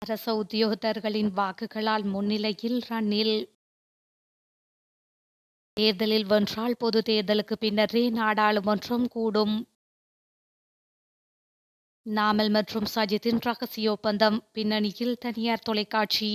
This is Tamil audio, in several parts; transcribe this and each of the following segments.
அரச உத்தியோகத்தர்களின் வாக்குகளால் முன்னிலையில் ரணில் தேர்தலில் வென்றால் பொது தேர்தலுக்கு பின்னரே நாடாளுமன்றம் கூடும். நாமல் மற்றும் சஜித்தின் ரகசிய ஒப்பந்தம் பின்னணியில் தனியார் தொலைக்காட்சி.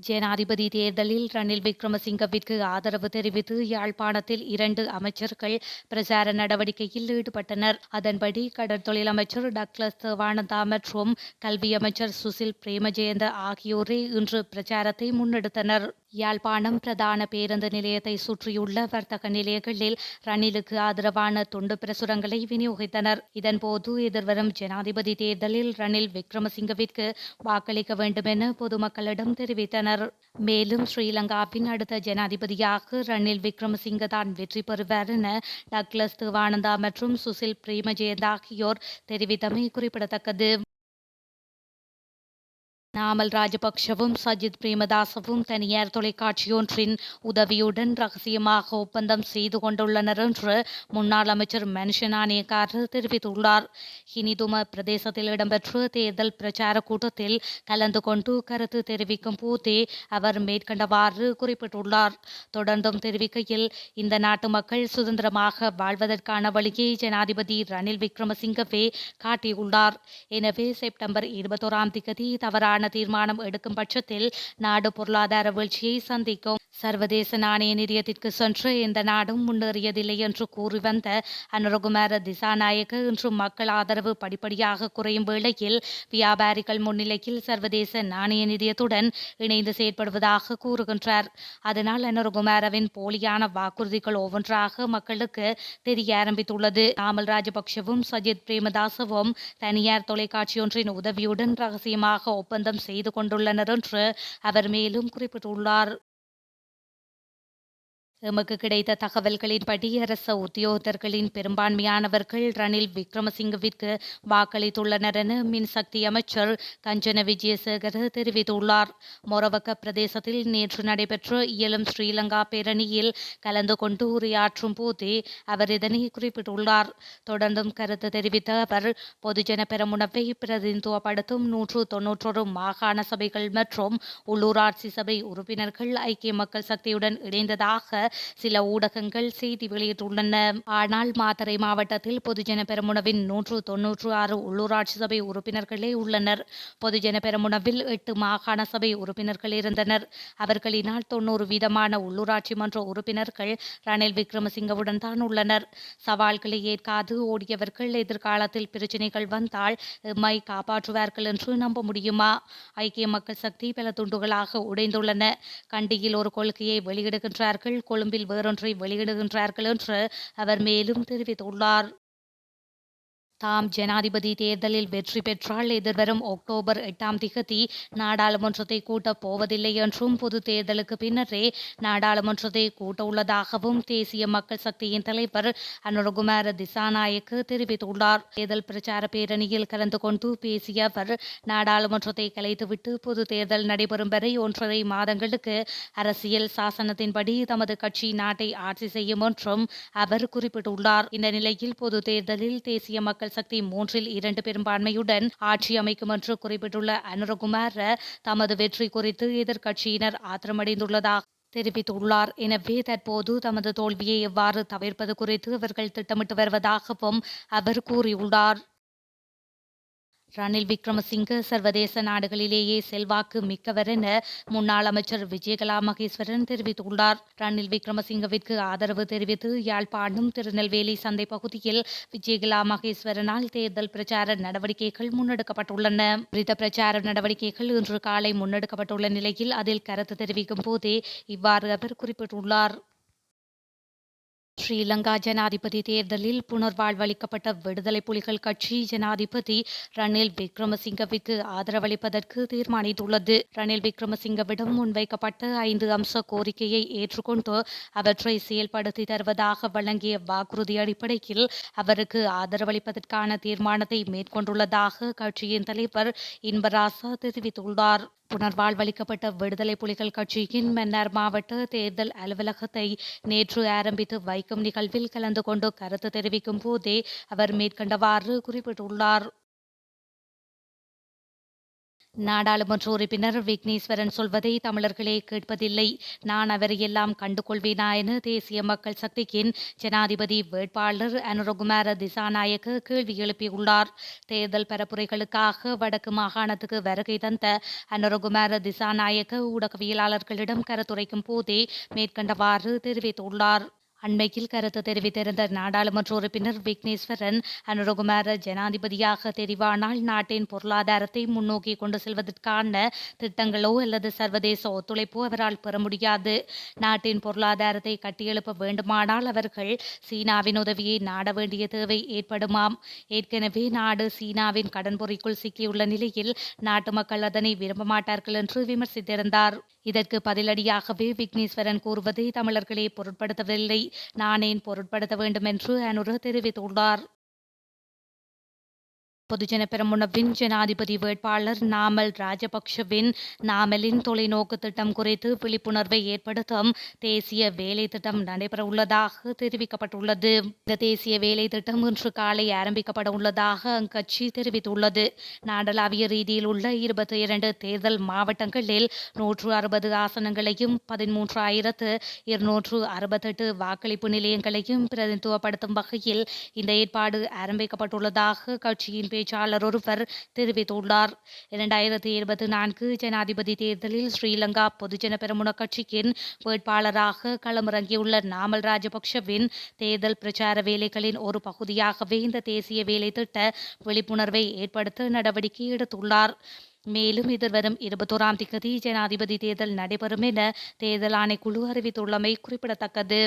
ஜனாதிபதி தேர்தலில் ரணில் விக்ரமசிங்கவிற்கு ஆதரவு தெரிவித்து யாழ்ப்பாணத்தில் 2 அமைச்சர்கள் பிரசார நடவடிக்கையில் ஈடுபட்டனர். அதன்படி கடற்தொழில் அமைச்சர் டக்ளஸ் தேவானந்தா மற்றும் கல்வி அமைச்சர் சுசில் பிரேமஜெயந்த ஆகியோரே இன்று பிரச்சாரத்தை முன்னெடுத்தனர். யாழ்ப்பாணம் பிரதான பேருந்து நிலையத்தை சுற்றியுள்ள வர்த்தக நிலையங்களில் ரணிலுக்கு ஆதரவான துண்டு பிரசுரங்களை விநியோகித்தனர். இதன்போது எதிர்வரும் ஜனாதிபதி தேர்தலில் ரணில் விக்ரமசிங்கவிற்கு வாக்களிக்க வேண்டும் என பொதுமக்களிடம் தெரிவித்தனர். மேலும் ஸ்ரீலங்காவின் அடுத்த ஜனாதிபதியாக ரணில் விக்ரமசிங்க தான் வெற்றி பெறுவார் என டக்ளஸ் தேவானந்தா மற்றும் சுசில் பிரேமஜெயந்த ஆகியோர் தெரிவித்தமை குறிப்பிடத்தக்கது. நாமல் ராஜபக்ஷவும் சஜித் பிரேமதாசவும் தனியார் தொலைக்காட்சியொன்றின் உதவியுடன் ரகசியமாக ஒப்பந்தம் செய்து கொண்டுள்ளனர் என்று முன்னாள் அமைச்சர் மனுஷ நாணயக்காரர் தெரிவித்துள்ளார். ஹினிதும பிரதேசத்தில் இடம்பெற்ற தேர்தல் பிரச்சார கூட்டத்தில் கலந்து கொண்டு கருத்து தெரிவிக்கும் போதே அவர் மேற்கண்டவாறு குறிப்பிட்டுள்ளார். தொடர்ந்தும் தெரிவிக்கையில், இந்த நாட்டு மக்கள் சுதந்திரமாக வாழ்வதற்கான வழியை ஜனாதிபதி ரணில் விக்ரமசிங்கவே காட்டியுள்ளார். எனவே செப்டம்பர் 21 தவறான தீர்மானம் எடுக்கும் பட்சத்தில் நாடு பொருளாதார வீழ்ச்சியை சந்திக்கும். சர்வதேச நாணய நிதியத்திற்கு சென்று எந்த நாடும் முன்னேறியதில்லை என்று கூறி வந்த அனுரகுமார திசாநாயக்க இன்று மக்கள் ஆதரவு படிப்படியாக குறையும் வேளையில் வியாபாரிகள் முன்னிலையில் சர்வதேச நாணய நிதியத்துடன் இணைந்து செயற்படுவதாக கூறுகின்றார். அதனால் அனுரகுமாரவின் போலியான வாக்குறுதிகள் ஒவ்வொன்றாக மக்களுக்கு தெரிய ஆரம்பித்துள்ளது. நாமல் ராஜபக்ஷவும் சஜித் பிரேமதாசவும் தனியார் தொலைக்காட்சியொன்றின் உதவியுடன் ரகசியமாக ஒப்பந்தம் செய்து கொண்டுள்ளனர் என்று அவர் மேலும் குறிப்பிட்டுள்ளார். எமக்கு கிடைத்த தகவல்களின்படி அரச உத்தியோகத்தர்களின் பெரும்பான்மையானவர்கள் ரணில் விக்ரமசிங்கவிற்கு வாக்களித்துள்ளனர் என மின்சக்தி அமைச்சர் கஞ்சன விஜயசேகர தெரிவித்துள்ளார். மொரவக்க பிரதேசத்தில் நேற்று நடைபெற்ற இயலும் ஸ்ரீலங்கா பேரணியில் கலந்து கொண்டு உரையாற்றும் போதே அவர் இதனை குறிப்பிட்டுள்ளார். தொடர்ந்தும் கருத்து தெரிவித்த அவர், பொதுஜன பெரமுனவை பிரதிநிதித்துவப்படுத்தும் 191 மாகாண சபைகள் மற்றும் உள்ளூராட்சி சபை உறுப்பினர்கள் ஐக்கிய மக்கள் சக்தியுடன் இணைந்ததாக சில ஊடகங்கள் செய்தி வெளியிட்டுள்ளன. ஆனால் மாத்தறை மாவட்டத்தில் பொதுஜன பெரமுனவின் 196 உள்ளூராட்சி சபை உறுப்பினர்களே உள்ளனர். பொதுஜன பெரமுனவில் 8 மாகாண சபை உறுப்பினர்கள் இருந்தனர். அவர்களினால் 90% உள்ளூராட்சி மன்ற உறுப்பினர்கள் ரணில் விக்ரமசிங்கவுடன் தான் உள்ளனர். சவால்களை ஏற்காது ஓடியவர்கள் எதிர்காலத்தில் பிரச்சினைகள் வந்தால் எம்மை காப்பாற்றுவார்கள் என்று நம்ப முடியுமா? ஐக்கிய மக்கள் சக்தி பல துண்டுகளாக உடைந்துள்ளன. கண்டியில் ஒரு கொள்கையை வெளியிடுகின்றார்கள், கொழும்பில் வேறொன்றை வெளியிடுகின்றார்கள் என்று அவர் மேலும் தெரிவித்துள்ளார். தாம் ஜனாதிபதி தேர்தலில் வெற்றி பெற்றால் எதிர்வரும் அக்டோபர் 8 நாடாளுமன்றத்தை கூட்டப் போவதில்லை என்றும் பொது தேர்தலுக்கு பின்னரே நாடாளுமன்றத்தை கூட்ட உள்ளதாகவும் தேசிய மக்கள் சக்தியின் தலைவர் அனுரகுமார திசாநாயக்க தெரிவித்துள்ளார். தேர்தல் பிரச்சார பேரணியில் கலந்து கொண்டு பேசிய அவர், நாடாளுமன்றத்தை கலைத்துவிட்டு பொது தேர்தல் நடைபெறும் வரை 1.5 மாதங்களுக்கு அரசியல் சாசனத்தின்படி தமது கட்சி நாட்டை ஆட்சி செய்யும் என்றும் அவர் குறிப்பிட்டுள்ளார். இந்த நிலையில் பொது தேர்தலில் தேசிய மக்கள் சக்தி 3/2 பெரும்பான்மையுடன் ஆட்சி அமைக்கும் என்று குறிப்பிட்டுள்ள அனுரகுமார தமது வெற்றி குறித்து எதிர்க்கட்சியினர் ஆத்திரமடைந்துள்ளதாக தெரிவித்துள்ளார். எனவே தற்போது தமது தோல்வியை எவ்வாறு தவிர்ப்பது குறித்து அவர்கள் திட்டமிட்டு வருவதாகவும் அவர் கூறியுள்ளார். ரணில் விக்ரமசிங்க சர்வதேச நாடுகளிலேயே செல்வாக்கு மிக்கவர் என முன்னாள் அமைச்சர் விஜயகலா மகேஸ்வரன் தெரிவித்துள்ளார். ரணில் விக்ரமசிங்கவிற்கு ஆதரவு தெரிவித்து யாழ்ப்பாணம் திருநெல்வேலி சந்தை பகுதியில் விஜயகலா மகேஸ்வரனால் தேர்தல் பிரச்சார நடவடிக்கைகள் முன்னெடுக்கப்பட்டுள்ளன. குறித்த பிரச்சார நடவடிக்கைகள் இன்று காலை முன்னெடுக்கப்பட்டுள்ள நிலையில் அதில் கருத்து தெரிவிக்கும் போதே இவ்வாறு அவர் குறிப்பிட்டுள்ளார். ஸ்ரீலங்கா ஜனாதிபதி தேர்தலில் புனர்வாழ்வளிக்கப்பட்ட விடுதலை புலிகள் கட்சி ஜனாதிபதி ரணில் விக்ரமசிங்கவிற்கு ஆதரவளிப்பதற்கு தீர்மானித்துள்ளது. ரணில் விக்ரமசிங்கவிடம் முன்வைக்கப்பட்ட 5 அம்ச கோரிக்கையை ஏற்றுக்கொண்டு அவற்றை செயல்படுத்தி தருவதாக வழங்கிய வாக்குறுதி அடிப்படையில் அவருக்கு ஆதரவளிப்பதற்கான தீர்மானத்தை மேற்கொண்டுள்ளதாக கட்சியின் தலைவர் இன்பராசா தெரிவித்துள்ளார். புனர்வாழ்வளிக்கப்பட்ட விடுதலை புலிகள் கட்சியின் மன்னார் மாவட்ட தேர்தல் அலுவலகத்தை நேற்று ஆரம்பித்து வைக்கும் நிகழ்வில் கலந்து கொண்டு கருத்து தெரிவிக்கும் போதே அவர் மேற்கண்டவாறு குறிப்பிட்டுள்ளார். நாடாளுமன்ற உறுப்பினர் விக்னேஸ்வரன் சொல்வதை தமிழர்களே கேட்பதில்லை. நான் அவரையெல்லாம் கண்டுகொள்வேனா என தேசிய மக்கள் சக்தியின் ஜனாதிபதி வேட்பாளர் அனுரகுமார திசாநாயக்க கேள்வி எழுப்பியுள்ளார். தேர்தல் பரப்புரைகளுக்காக வடக்கு மாகாணத்துக்கு வருகை தந்த அனுரகுமார திசாநாயக்க ஊடகவியலாளர்களிடம் கருத்துரைக்கும் போதே மேற்கண்டவாறு தெரிவித்துள்ளார். அண்மையில் கருத்து தெரிவித்திருந்த நாடாளுமன்ற உறுப்பினர் விக்னேஸ்வரன் அனுரகுமார ஜனாதிபதியாக தெரிவானால் நாட்டின் பொருளாதாரத்தை முன்னோக்கி கொண்டு செல்வதற்கான திட்டங்களோ அல்லது சர்வதேச ஒத்துழைப்போ அவரால் பெற முடியாது. நாட்டின் பொருளாதாரத்தை கட்டியெழுப்ப வேண்டுமானால் அவர்கள் சீனாவின் உதவியை நாட வேண்டிய தேவை ஏற்படுமாம். ஏற்கனவே நாடு சீனாவின் கடன் பொறிக்குள் சிக்கியுள்ள நிலையில் நாட்டு மக்கள் அதனை விரும்ப மாட்டார்கள் என்று விமர்சித்திருந்தார். இதற்கு பதிலடியாகவே விக்னேஸ்வரன் கூறுவதை தமிழர்களே பொருட்படுத்தவில்லை. நான் ஏன் பொருட்படுத்த வேண்டும் என்று அனுர தெரிவித்துள்ளார். பொதுஜன பெரமுனவின் ஜனாதிபதி வேட்பாளர் நாமல் ராஜபக்ஷவின் நாமலின் தொலைநோக்கு திட்டம் குறித்து விழிப்புணர்வை ஏற்படுத்தும் தேசிய வேலை திட்டம் நடைபெறவுள்ளதாக தெரிவிக்கப்பட்டுள்ளது. இந்த தேசிய வேலை திட்டம் இன்று காலை ஆரம்பிக்கப்பட உள்ளதாக அக்கட்சி தெரிவித்துள்ளது. நாடளாவிய ரீதியில் உள்ள 22 தேர்தல் மாவட்டங்களில் 160 ஆசனங்களையும் 13,268 வாக்களிப்பு நிலையங்களையும் பிரதிநிதித்துவப்படுத்தும் வகையில் இந்த ஏற்பாடு ஆரம்பிக்கப்பட்டுள்ளதாக கட்சியின் பேச்சாளர் ஒருவர் தெரிவித்துள்ளார். 2024 ஜனாதிபதி தேர்தலில் ஸ்ரீலங்கா பொதுஜன பெரமுன கட்சியின் வேட்பாளராக களமிறங்கியுள்ள நாமல் ராஜபக்ஷவின் தேர்தல் பிரச்சார வேலைகளின் ஒரு பகுதியாகவே இந்த தேசிய வேலை திட்ட விழிப்புணர்வை ஏற்படுத்த நடவடிக்கை எடுத்துள்ளார். மேலும் எதிர்வரும் 21ஆம் திகதி ஜனாதிபதி தேர்தல் நடைபெறும் என தேர்தல் ஆணைக்குழு அறிவித்துள்ளமை குறிப்பிடத்தக்கது.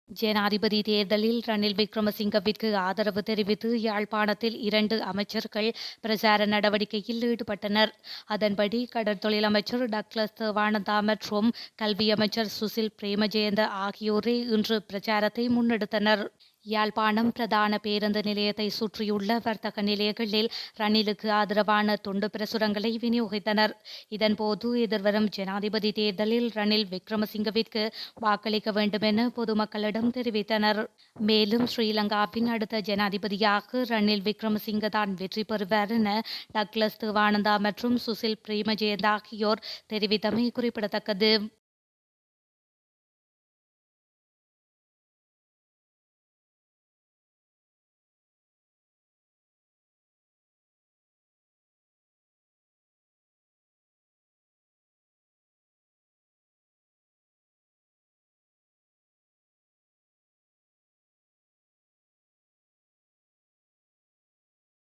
ஜனாதிபதி தேர்தலில் ரணில் விக்ரமசிங்கவிற்கு ஆதரவு தெரிவித்து யாழ்ப்பாணத்தில் 2 அமைச்சர்கள் பிரச்சார நடவடிக்கையில் ஈடுபட்டனர். அதன்படி கடற்தொழில் அமைச்சர் டக்ளஸ் தேவானந்தா மற்றும் கல்வி அமைச்சர் சுசில் பிரேமஜெயந்த ஆகியோரே இன்று பிரச்சாரத்தை முன்னெடுத்தனர். யாழ்ப்பாணம் பிரதான பேருந்து நிலையத்தை சுற்றியுள்ள வர்த்தக நிலையங்களில் ரணிலுக்கு ஆதரவான துண்டு பிரசுரங்களை விநியோகித்தனர். இதன்போது எதிர்வரும் ஜனாதிபதி தேர்தலில் ரணில் விக்ரமசிங்கவிற்கு வாக்களிக்க வேண்டும் என பொதுமக்களிடம் தெரிவித்தனர். மேலும் ஸ்ரீலங்காவின் அடுத்த ஜனாதிபதியாக ரணில் விக்ரமசிங்க தான் வெற்றி பெறுவார் என டக்ளஸ் தேவானந்தா மற்றும் சுசில் பிரேமஜெயந்த ஆகியோர் தெரிவித்தமை குறிப்பிடத்தக்கது.